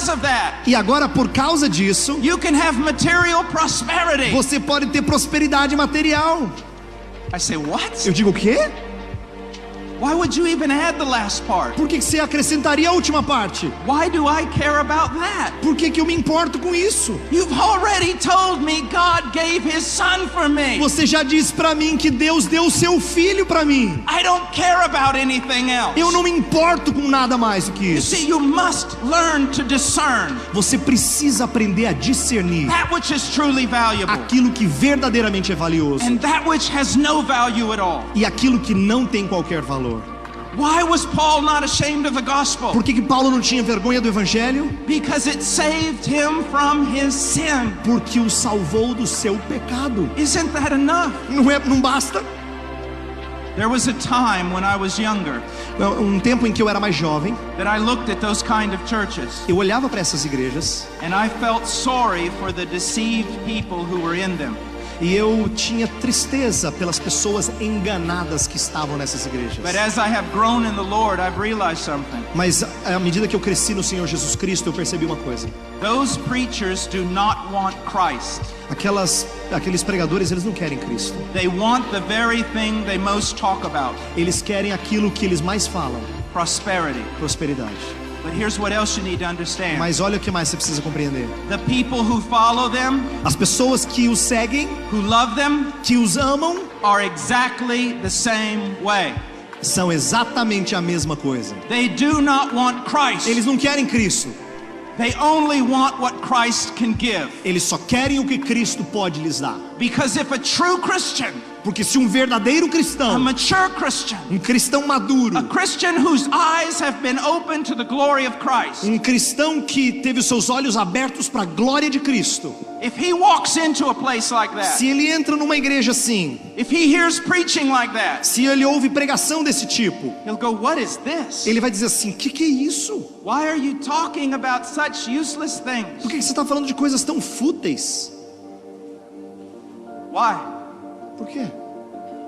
because of that, E agora por causa disso, you can have material prosperity. você pode ter prosperidade material. I say, what? Eu digo, o quê? Why would you even add the last part? Por que você acrescentaria a última parte? Why do I care about that? Por que eu me importo com isso? You've already told me God gave His Son for me. Você já disse para mim que Deus deu o seu filho para mim. I don't care about anything else. Eu não me importo com nada mais do que You isso. see, you must learn to discern Você precisa aprender a discernir that which is truly valuable aquilo que verdadeiramente é valioso and that which has no value at all. e aquilo que não tem qualquer valor. Why was Paul not ashamed of the gospel? Por que Paulo não tinha vergonha do evangelho? Because it saved him from his sin. Porque o salvou do seu pecado. Isn't that enough? Não basta? There was a time when I was younger Tempo em que eu era mais jovem, that I looked at those kind of churches eu olhava para essas igrejas and I felt sorry for the deceived people who were in them. e eu tinha tristeza pelas pessoas enganadas que estavam nessas igrejas. But as I have grown in the Lord, I've realized something. Mas à medida que eu cresci no Senhor Jesus Cristo, eu percebi uma coisa. Those preachers do not want Christ. Aqueles pregadores, eles não querem Cristo. They want the very thing they most talk about. Eles querem aquilo que eles mais falam. Prosperity. Prosperidade. But here's what else you need to understand. Mas olha o que mais você precisa compreender. The people who follow them, As pessoas que os seguem, who love them, que os amam, are exactly the same way. são exatamente a mesma coisa. They do not want Christ. Eles não querem Cristo. They only want what Christ can give. Eles só querem o que Cristo pode lhes dar. Because if a true Christian, Porque se um verdadeiro a cristão, mature Christian, um cristão maduro, a Christian whose eyes have been opened to the glory of Christ, um cristão que teve os seus olhos abertos para a glória de Cristo, if he walks into a place like that, se ele entra numa igreja assim, if he hears preaching like that, se ele ouve pregação desse tipo, he'll go, what is this? ele vai dizer assim, que é isso? Why are you talking about such useless things? Por que você está falando de coisas tão fúteis? Why? Por quê?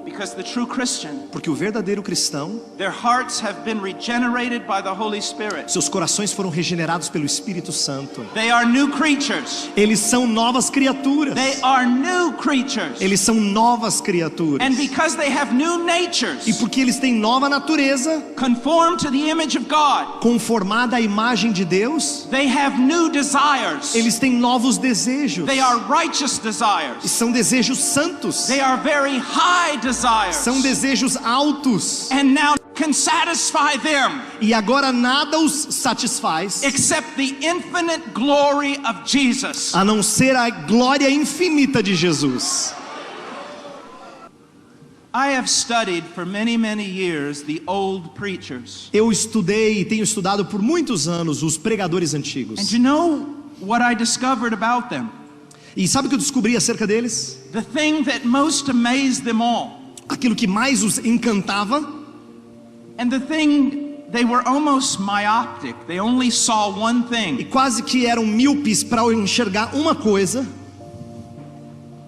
Because the true Christian, Porque o verdadeiro cristão, their hearts have been regenerated by the Holy Spirit. seus corações foram regenerados pelo Espírito Santo. They are new creatures. Eles são novas criaturas. They are new creatures. Eles são novas criaturas. And because they have new E natures, porque eles têm nova natureza, conformed to the image of God, conformada à imagem de Deus, they have new desires. eles têm novos desejos. They are righteous E desires. são desejos santos. They are very high desires. São desejos altos. And now can satisfy them E agora nada os satisfaz, except the infinite glory of Jesus. a não ser a glória infinita de Jesus. I have studied for many, many years the old preachers. Eu estudei e tenho estudado por muitos anos os pregadores And antigos. you know what I discovered about them? E sabe o que eu descobri acerca deles? The thing that most amazed them all. Aquilo que mais os encantava, And the thing, they were almost myopic. They only saw one e thing. quase que eram míopes para enxergar uma coisa,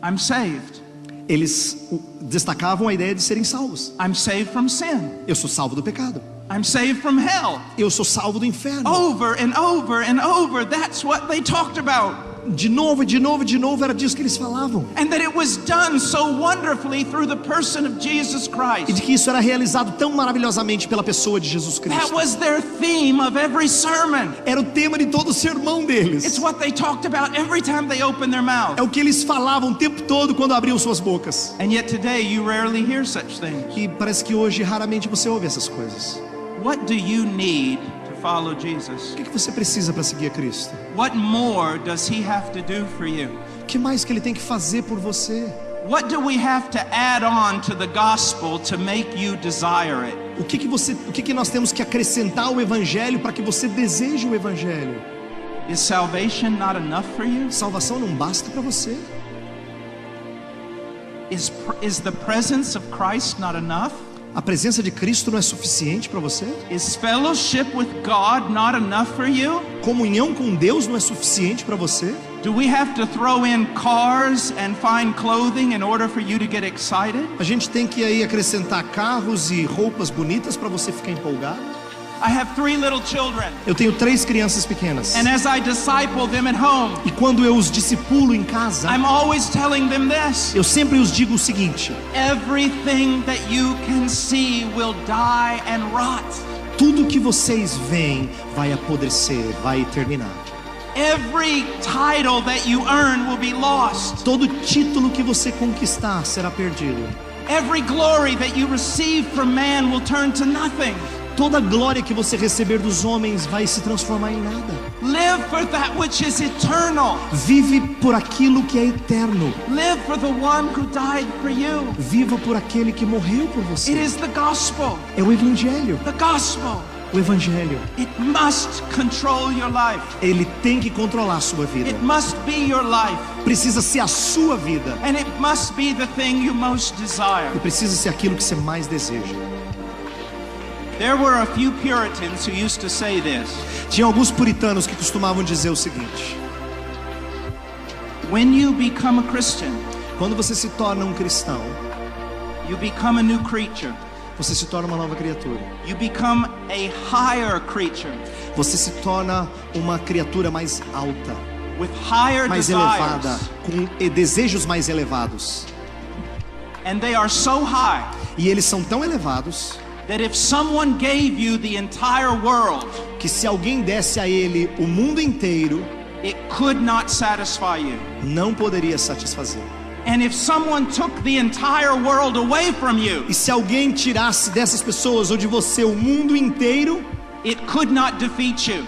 I'm saved. eles destacavam a ideia de serem salvos. I'm saved from sin. Eu sou salvo do pecado. I'm saved from hell. Eu sou salvo do inferno. Over and over and over, that's what they talked about. De novo, de novo, de novo, era disso que eles falavam. And that it was done so wonderfully through the person of Jesus E Christ. de que isso era realizado tão maravilhosamente pela pessoa de Jesus That Cristo. was their theme of every sermon. Era o tema de todo o sermão deles. It's what they talked about every time they opened their mouth. É o que eles falavam o tempo todo quando abriam suas bocas. And yet today you rarely hear such things. E parece que hoje raramente você ouve essas coisas. What do you need to follow Jesus? O que você precisa para seguir a Cristo? What more does he have to do for you? O que mais que ele tem que fazer por você? What do we have to add on to the gospel to make you desire it? O que nós temos que acrescentar ao evangelho para que você deseje o evangelho? Is salvation not enough for you? Salvação não basta para você? Is the presence of Christ not enough? A presença de Cristo não é suficiente para você? Is fellowship with God not enough for you? Comunhão com Deus não é suficiente para você? Do we have to throw in cars and fine clothing in order for you to get excited? A gente tem que aí acrescentar carros e roupas bonitas para você ficar empolgado? I have 3 little children. Eu tenho 3 crianças pequenas. And as I disciple them at home, E quando eu os discipulo em casa, I'm always telling them this. eu sempre os digo o seguinte: Everything that you can see will die and rot. tudo que vocês veem vai apodrecer, vai terminar. Every title that you earn will be lost. Todo título que você conquistar será perdido. Every glory that you receive from man will turn to nothing. Toda glória que você receber dos homens vai se transformar em nada. Live for that which is eternal. Vive por aquilo que é eterno. Live for the one who died for you. Viva por aquele que morreu por It você. is the gospel. É o evangelho. The gospel. O evangelho, It must control your life. ele tem que controlar a sua vida. It must be your life. Precisa ser a sua vida. And it must be the thing you most desire. E precisa ser aquilo que você mais deseja. There were a few Puritans who used to say this. Tinha alguns puritanos que costumavam dizer o seguinte: When you become a Christian, quando você se torna um cristão, you become a new creature. você se torna uma nova criatura. You become a higher creature Você se torna uma criatura mais alta, with higher mais elevada, desires. com desejos mais elevados. And they are so high E eles são tão elevados that if someone gave you the entire world, que se alguém desse a ele o mundo inteiro, it could not satisfy you. não poderia satisfazer. And if someone took the entire world away from you, E se alguém tirasse dessas pessoas ou de você o mundo inteiro, it could not defeat you,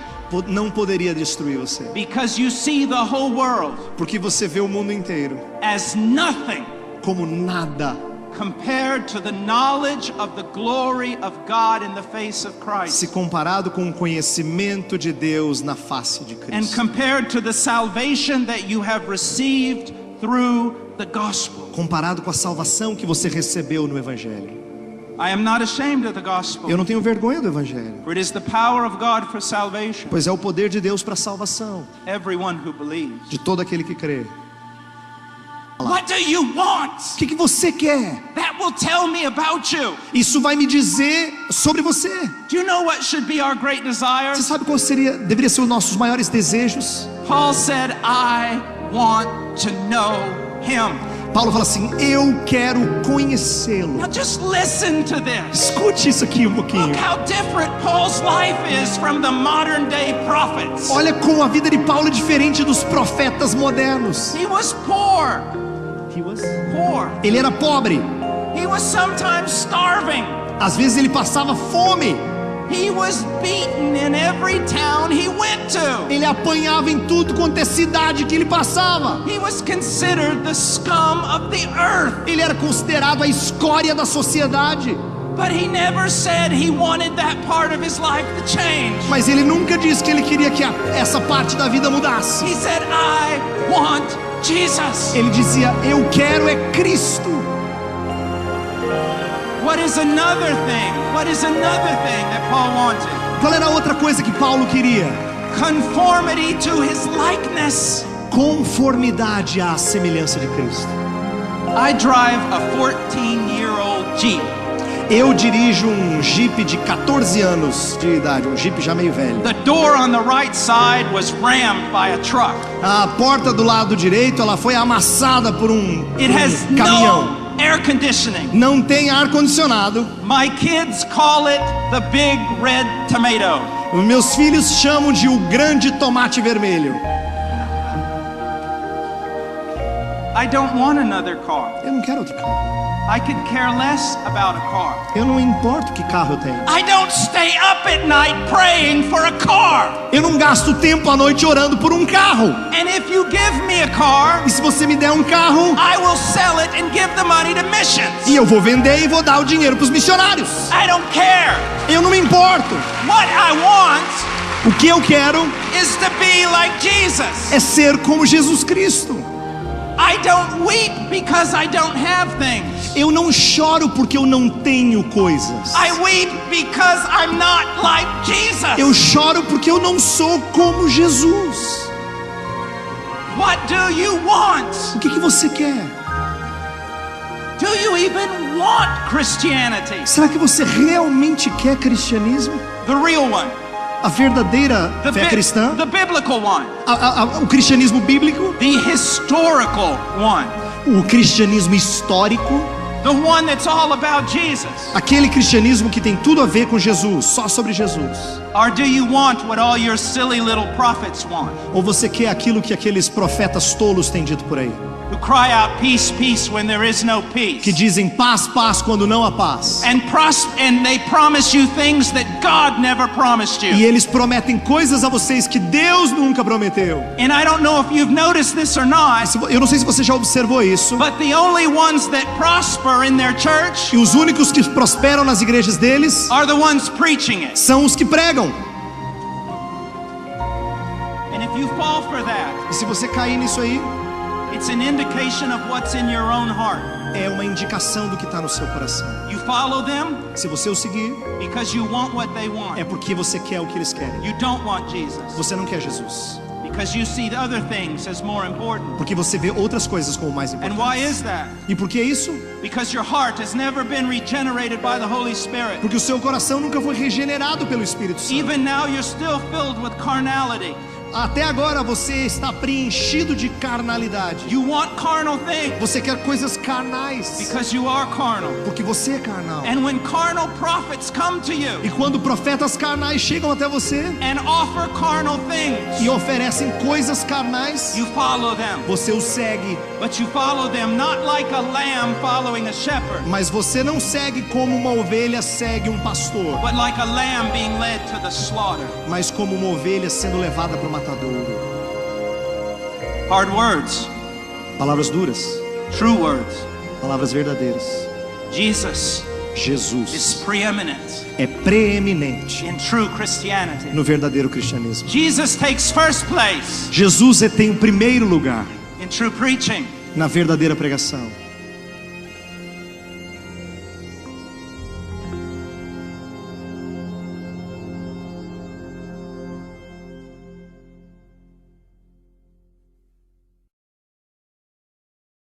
não poderia destruir você. because you see the whole world Porque você vê o mundo inteiro as nothing como nada compared to the knowledge of the glory of God in the face of Christ, se comparado com o conhecimento de Deus na face de and Cristo. compared to the salvation that you have received through the gospel. Comparado com a salvação que você recebeu no Evangelho. I am not ashamed of the gospel, Eu não tenho vergonha do Evangelho, for it is the power of God for salvation, pois é o poder de Deus para a salvação everyone who believes. de todo aquele que crê. What do you want? O que você quer? That will tell me about you. Isso vai me dizer sobre você. Do you know what should be our great desire? Você sabe qual deveria ser os nossos maiores desejos? Paul said, I want to know him. Paulo fala assim: eu quero conhecê-lo. Now just listen to this. Escute isso aqui um pouquinho. Look how different Paul's life is from the modern day prophets. Olha como a vida de Paulo é diferente dos profetas modernos. He was poor. Poor. Ele era pobre. He was sometimes starving. Às vezes ele passava fome. He was beaten in every town he went to. Ele apanhava em tudo quanto é cidade que ele passava. He was considered the scum of the earth. Ele era considerado a escória da sociedade. But he never said he wanted that part of his life to change. Mas ele nunca disse que ele queria que essa parte da vida mudasse. He said, I want Jesus. Ele dizia: eu quero é Cristo. What is another thing? What is another thing that Paul wanted? Qual era a outra coisa que Paulo queria? Conformity to his likeness. Conformidade à semelhança de Cristo. I drive a 14-year-old Jeep. Eu dirijo um Jeep de 14 anos de idade, um Jeep já meio velho. The door on the right side was rammed by a truck. A porta do lado direito, ela foi amassada por um caminhão. No air conditioning. Não tem ar condicionado. My kids call it the big red tomato. Os meus filhos chamam de o grande tomate vermelho. I don't want another car. Eu não quero outro carro. I could care less about a car. Eu não importo que carro eu tenho. I don't stay up at night praying for a car. Eu não gasto tempo à noite orando por um carro. And if you give me a car, E se você me der um carro, I will sell it and give the money to missions. e eu vou vender e vou dar o dinheiro para os missionários. I don't care. Eu não me importo. What I want O que eu quero is to be like Jesus. é ser como Jesus Cristo. I don't weep because I don't have things. Eu não choro porque eu não tenho coisas. I weep because I'm not like Jesus. Eu choro porque eu não sou como Jesus. What do you want? O que você quer? Do you even want Christianity? Será que você realmente quer cristianismo? The real one. A verdadeira fé cristã? The biblical one. O cristianismo bíblico? The historical one. O cristianismo histórico? The one that's all about Jesus. Aquele cristianismo que tem tudo a ver com Jesus, só sobre Jesus. Or do you want what all your silly little prophets want? Ou você quer aquilo que aqueles profetas tolos têm dito por aí? Who cry out peace, peace when there is no peace. Que dizem paz, paz quando não há paz. And they promise you things that God never promised you. E eles prometem coisas a vocês que Deus nunca prometeu. And I don't know if you've noticed this or not. Eu não sei se você já observou isso. But the only ones that prosper in their church E os únicos que prosperam nas igrejas deles are the ones preaching it. são os que pregam. And if you fall for that, E se você cair nisso aí, it's an indication of what's in your own heart. é uma indicação do que está no seu coração. You follow them Se você o seguir, because you want what they want. é porque você quer o que eles querem. You don't want Jesus Você não quer Jesus, because you see the other things as more important. porque você vê outras coisas como mais And importantes. why is that? E por que isso? Because your heart has never been regenerated by the Holy Spirit. Porque o seu coração nunca foi regenerado pelo Espírito Santo. Even now you're still filled with carnality. Até agora você está preenchido de carnalidade. You want carnal things Você quer coisas carnais, because you are carnal. porque você é carnal. And when carnal prophets come to you E quando profetas carnais chegam até você and offer carnal things, e oferecem coisas carnais, you follow them. você os segue. But you follow them not like a lamb following a shepherd, Mas você não segue como uma ovelha segue um pastor, but like a lamb being led to the slaughter. mas como uma ovelha sendo levada para o matadouro. Hard words, Palavras duras, true words. palavras verdadeiras. Jesus Jesus is preeminent é preeminente in true Christianity. no verdadeiro cristianismo. Jesus takes first place Jesus tem o primeiro lugar in true preaching. na verdadeira pregação.